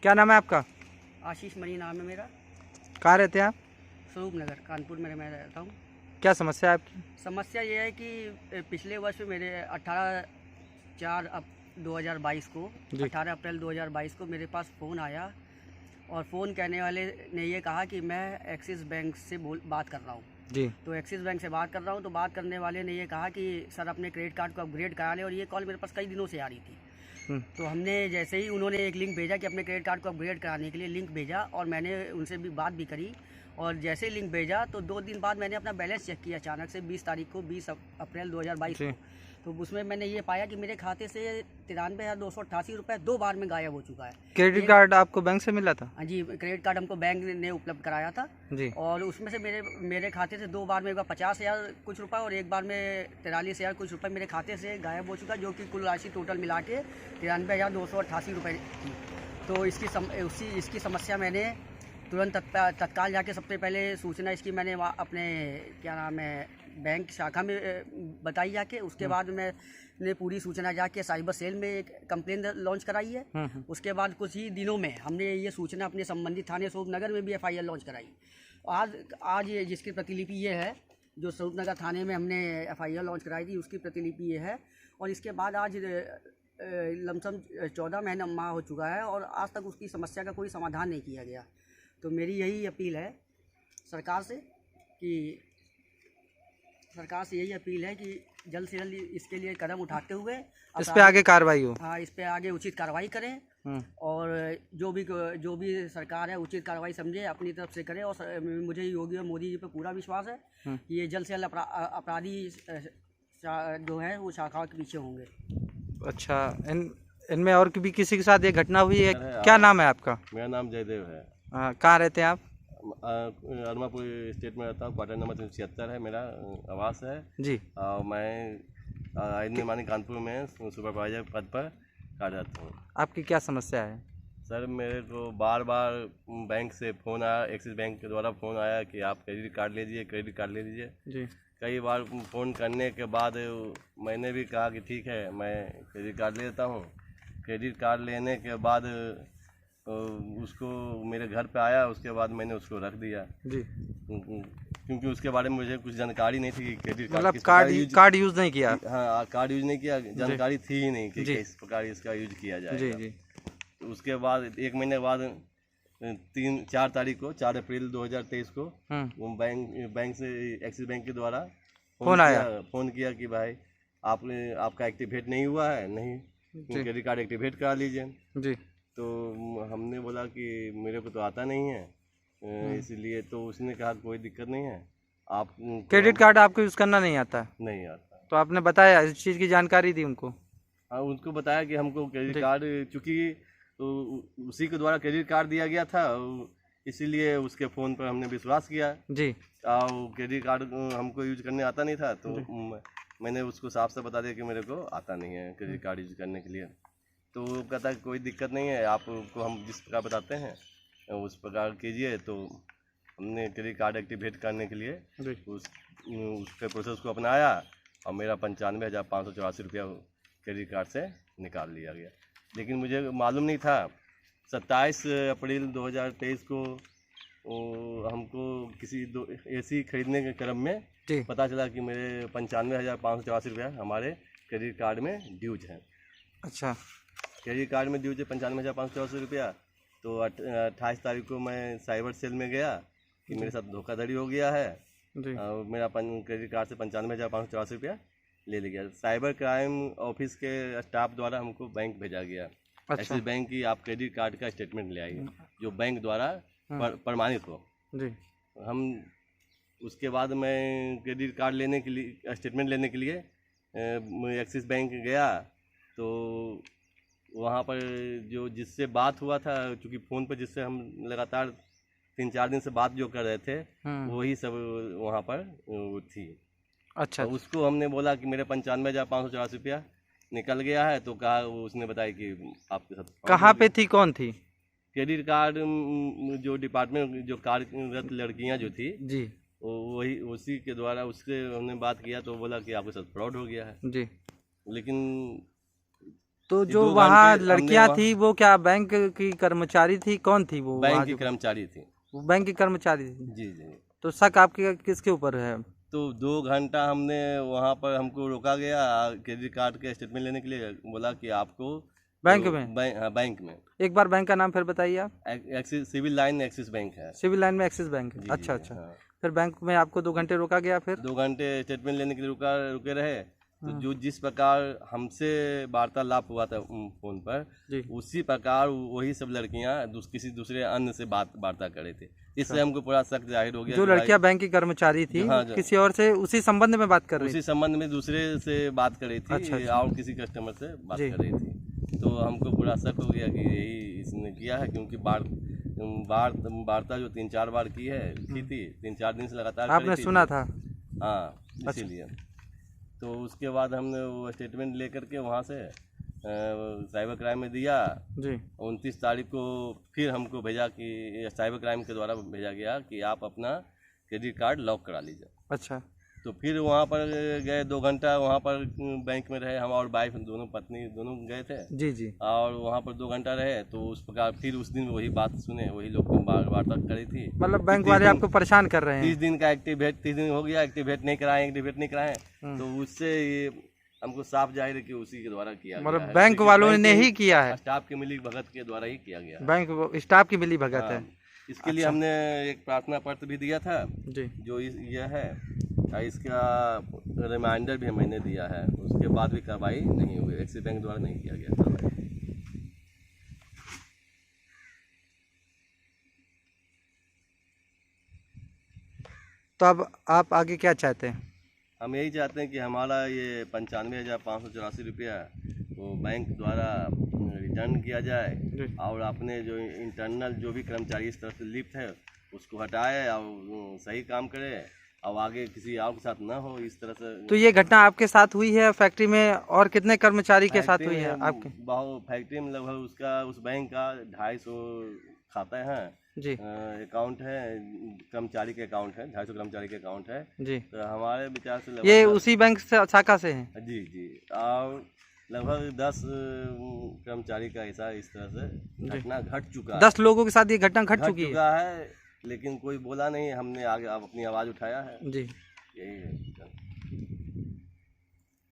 क्या नाम है आपका? आशीष मणि नाम है मेरा। कहाँ रहते हैं आप? स्वरूप नगर कानपुर में मैं रहता हूँ। क्या समस्या है आपकी? समस्या ये है कि पिछले वर्ष मेरे 18/4/2022 को जी 18 अप्रैल 2022 को मेरे पास फ़ोन आया और फ़ोन करने वाले ने ये कहा कि मैं एक्सिस बैंक से बात कर रहा हूँ। जी तो एक्सिस बैंक से बात कर रहा हूँ, तो बात करने वाले ने ये कहा कि सर अपने क्रेडिट कार्ड को अपग्रेड करा लें, और ये कॉल मेरे पास कई दिनों से आ रही थी। हम्म, तो हमने जैसे ही उन्होंने एक लिंक भेजा कि अपने क्रेडिट कार्ड को अपग्रेड कराने के लिए लिंक भेजा, और मैंने उनसे भी बात भी करी, और जैसे ही लिंक भेजा तो 2 दिन बाद मैंने अपना बैलेंस चेक किया अचानक से 20 तारीख को 20 अप्रैल 2022 जी को। तो उसमें मैंने ये पाया कि मेरे खाते से 93,288 रुपये 2 बार में गायब हो चुका है। क्रेडिट एक कार्ड आपको बैंक से मिला था? हाँ जी, क्रेडिट कार्ड हमको बैंक ने उपलब्ध कराया था, जी और उसमें से मेरे मेरे खाते से 2 बार में एक बार 50,000 कुछ रुपये और एक बार में 43,000 कुछ रुपये मेरे खाते से गायब हो चुका, जो कि कुल राशि टोटल मिला के 93,288 रुपये थी। तो इसकी समस्या मैंने तुरंत तत्काल जाके सबसे पहले सूचना इसकी मैंने अपने क्या नाम है बैंक शाखा में बताई जाके। उसके बाद मैंने पूरी सूचना जाके साइबर सेल में एक कंप्लेन लॉन्च कराई है। उसके बाद कुछ ही दिनों में हमने ये सूचना अपने संबंधित थाने स्वरूप नगर में भी FIR लॉन्च कराई। आज आज ये जिसकी प्रतिलिपि ये है, जो स्वरूप नगर थाने में हमने FIR लॉन्च कराई थी, उसकी प्रतिलिपि ये है। और इसके बाद आज लमसम 14 महीना माह हो चुका है, और आज तक उसकी समस्या का कोई समाधान नहीं किया गया। तो मेरी यही अपील है सरकार से कि जल्द से जल्द इसके लिए कदम उठाते हुए इस पे आगे कार्रवाई हो। हाँ, इस पे आगे उचित कार्रवाई करें, और जो भी सरकार है उचित कार्रवाई समझे अपनी तरफ से करे। और मुझे योगी और मोदी जी पे पूरा विश्वास है कि ये जल्द से जल्द अपराधी जो है वो शाखाओं के पीछे होंगे। अच्छा, इनमें और भी किसी के साथ ये घटना हुई है? क्या नाम है आपका? मेरा नाम जयदेव है। कहाँ रहते हैं आप? अरमापुर स्टेट में रहता हूँ। क्वार्टर नंबर 376 है मेरा आवास है जी मैं आयन निर्माणी कानपुर में सुपरवाइजर पद पर कार्यरत हूँ। आपकी क्या समस्या है? सर मेरे को बार बार बैंक से फ़ोन आया, एक्सिस बैंक के द्वारा फ़ोन आया कि आप क्रेडिट कार्ड ले लीजिए, क्रेडिट कार्ड ले लीजिए। जी कई बार फ़ोन करने के बाद मैंने भी कहा कि ठीक है मैं क्रेडिट कार्ड ले लेता हूँ। क्रेडिट कार्ड लेने के बाद उसको मेरे घर पे आया, उसके बाद मैंने उसको रख दिया जी क्योंकि उसके बारे में मुझे कुछ जानकारी नहीं थी कि क्रेडिट कार्ड मतलब कार्ड यूज नहीं किया? हाँ, कार्ड यूज नहीं किया, जानकारी थी ही नहीं कि जी किस प्रकार इसका यूज किया जी जाएगा। जी तो उसके बाद 1 महीने बाद 4 तारीख को 4 अप्रैल 2023 को वो बैंक से एक्सिस बैंक के द्वारा फ़ोन किया कि भाई आपका एक्टिवेट नहीं हुआ है, नहीं क्रेडिट कार्ड एक्टिवेट करा लीजिए। जी तो हमने बोला कि मेरे को तो आता नहीं है, इसलिए तो उसने कहा कोई दिक्कत नहीं है, आप क्रेडिट कार्ड आपको यूज करना नहीं आता? नहीं आता। तो आपने बताया, इस चीज़ की जानकारी दी उनको? हाँ, उनको बताया कि हमको क्रेडिट कार्ड, चूँकि तो उसी के द्वारा क्रेडिट कार्ड दिया गया था, इसीलिए उसके फ़ोन पर हमने विश्वास किया। जी और क्रेडिट कार्ड हमको यूज करने आता नहीं था, तो मैंने उसको साफ साफ बता दिया कि मेरे को आता नहीं है क्रेडिट कार्ड यूज करने के लिए। तो वो कहता है कोई दिक्कत नहीं है, आपको हम जिस प्रकार बताते हैं उस प्रकार कीजिए। तो हमने क्रेडिट कार्ड एक्टिवेट करने के लिए उसके प्रोसेस को अपनाया, और मेरा 95,584 रुपया क्रेडिट कार्ड से निकाल लिया गया। लेकिन मुझे मालूम नहीं था, 27 अप्रैल 2023 को हमको किसी AC खरीदने के क्रम में पता चला कि मेरे 95,584 रुपया हमारे क्रेडिट कार्ड में ड्यूज है। अच्छा, क्रेडिट कार्ड में ड्यूज है 95,584 रुपया। तो 28 तारीख को मैं साइबर सेल में गया कि मेरे साथ धोखाधड़ी हो गया है, और मेरा क्रेडिट कार्ड से 95,584 रुपया ले लिया गया। साइबर क्राइम ऑफिस के स्टाफ द्वारा हमको बैंक भेजा गया। अच्छा। एक्सिस बैंक की आप क्रेडिट कार्ड का स्टेटमेंट ले आइए जो बैंक द्वारा प्रमाणित हो। जी हम उसके बाद मैं क्रेडिट कार्ड लेने के लिए, स्टेटमेंट लेने के लिए एक्सिस बैंक गया। तो वहाँ पर जो जिससे बात हुआ था, चूँकि फ़ोन पर जिससे हम लगातार 3-4 दिन से बात जो कर रहे थे, वही सब वहाँ पर वो थी। अच्छा, तो उसको हमने बोला कि मेरे 95,584 रुपया निकल गया है। तो कहा, उसने बताया कि आपके साथ कहाँ पे थी, कौन थी? क्रेडिट कार्ड जो डिपार्टमेंट जो कार्यरत लड़कियाँ जो थी जी, वही उसी के द्वारा उससे हमने बात किया। तो बोला कि आपके साथ फ्रॉड हो गया है जी। लेकिन तो कि जो 2 वहाँ घंटे हमने लड़कियां वहाँ- थी वो क्या बैंक की कर्मचारी थी, कौन थी वो? बैंक वहाँ की जो कर्मचारी थी। वो बैंक की कर्मचारी थी। जी जी। तो शक आपके किसके ऊपर है? तो 2 घंटा हमने वहाँ पर हमको रोका गया क्रेडिट कार्ड के स्टेटमेंट लेने के लिए, बोला कि आपको बैंक तो में? हाँ, बैंक में एक बार बैंक का नाम फिर बताइए आप। Axis civil line Axis bank है। सिविल लाइन में एक्सिस बैंक है। जी, अच्छा जी, अच्छा। हाँ। फिर बैंक में आपको 2 घंटे रोका गया फिर? 2 घंटे स्टेटमेंट लेने के लिए रुके रहे। तो हाँ। जो जिस प्रकार हमसे वार्तालाप हुआ था फोन पर, जी। उसी प्रकार वही सब लड़कियां किसी दूसरे अन्य से वार्ता कर रहे थे। इससे हमको पूरा शक जाहिर हो गया जो कि भाई लड़कियां बैंक की कर्मचारी थी हाँ, किसी और से उसी संबंध में बात कर रही उसी थी? संबंध में दूसरे से बात कर रही थी। अच्छा, अच्छा। और किसी कस्टमर से बात जी। कर रही थी। तो हमको पूरा शक हो गया कि यही इसने किया है, क्योंकि वार्ता जो 3-4 बार की थी 3-4 दिन से लगातार आपने करी थी। सुना था? हाँ, इसीलिए तो उसके बाद हमने वो स्टेटमेंट लेकर के वहाँ से साइबर क्राइम में दिया। जी। 29 तारीख को फिर हमको भेजा कि साइबर क्राइम के द्वारा भेजा गया कि आप अपना क्रेडिट कार्ड लॉक करा लीजिए। अच्छा। तो फिर वहाँ पर गए, 2 घंटा वहाँ पर बैंक में रहे। हम और वाइफ दोनों पत्नी दोनों गए थे। जी जी। और वहाँ पर 2 घंटा रहे। तो उस प्रकार फिर उस दिन वही बात सुने, वही लोग वार्ता करी थी। मतलब बैंक वाले आपको परेशान कर रहे 30 हैं? दिन का एक्टिवेट 30 दिन हो गया, एक्टिवेट नहीं कराए। तो उससे ये हमको साफ जाहिर है कि उसी के द्वारा किया गया मतलब है। बैंक क्योंकि वालों बैंक ने के ही किया है? स्टाफ के मिली भगत के द्वारा ही किया गया है। बैंक स्टाफ की मिली भगत है? हाँ, इसके लिए अच्छा। हमने एक प्रार्थना पत्र भी दिया था जी। जो यह है, इसका रिमाइंडर भी मैंने दिया है। उसके बाद भी कार्रवाई नहीं हुई, एक्सिस बैंक द्वारा नहीं किया गया कार्रवाई। तो अब आप आगे क्या चाहते हैं? हम यही चाहते हैं कि हमारा ये 95,584 रुपया वो बैंक द्वारा रिटर्न किया जाए। जी। और अपने जो इंटरनल जो भी कर्मचारी इस तरह से लिप्त है उसको हटाए और सही काम करे, और आगे किसी और के साथ ना हो इस तरह से। तो ये घटना आपके साथ हुई है फैक्ट्री में, और कितने कर्मचारी के साथ हुई है आपके? बहुत फैक्ट्री में लगभग उसका उस बैंक का 250 खाता है जी अकाउंट है, कर्मचारी के अकाउंट है, 250 कर्मचारी के अकाउंट है। जी। तो हमारे विचार से ये लगभग उसी बैंक से शाखा से है? जी जी। और लगभग 10 कर्मचारी का ऐसा इस तरह से घटना घट चुका है। 10 लोगों के साथ ये घटना घट चुकी है? है, लेकिन कोई बोला नहीं। हमने आगे अब अपनी आवाज़ उठाया है। जी। यही है।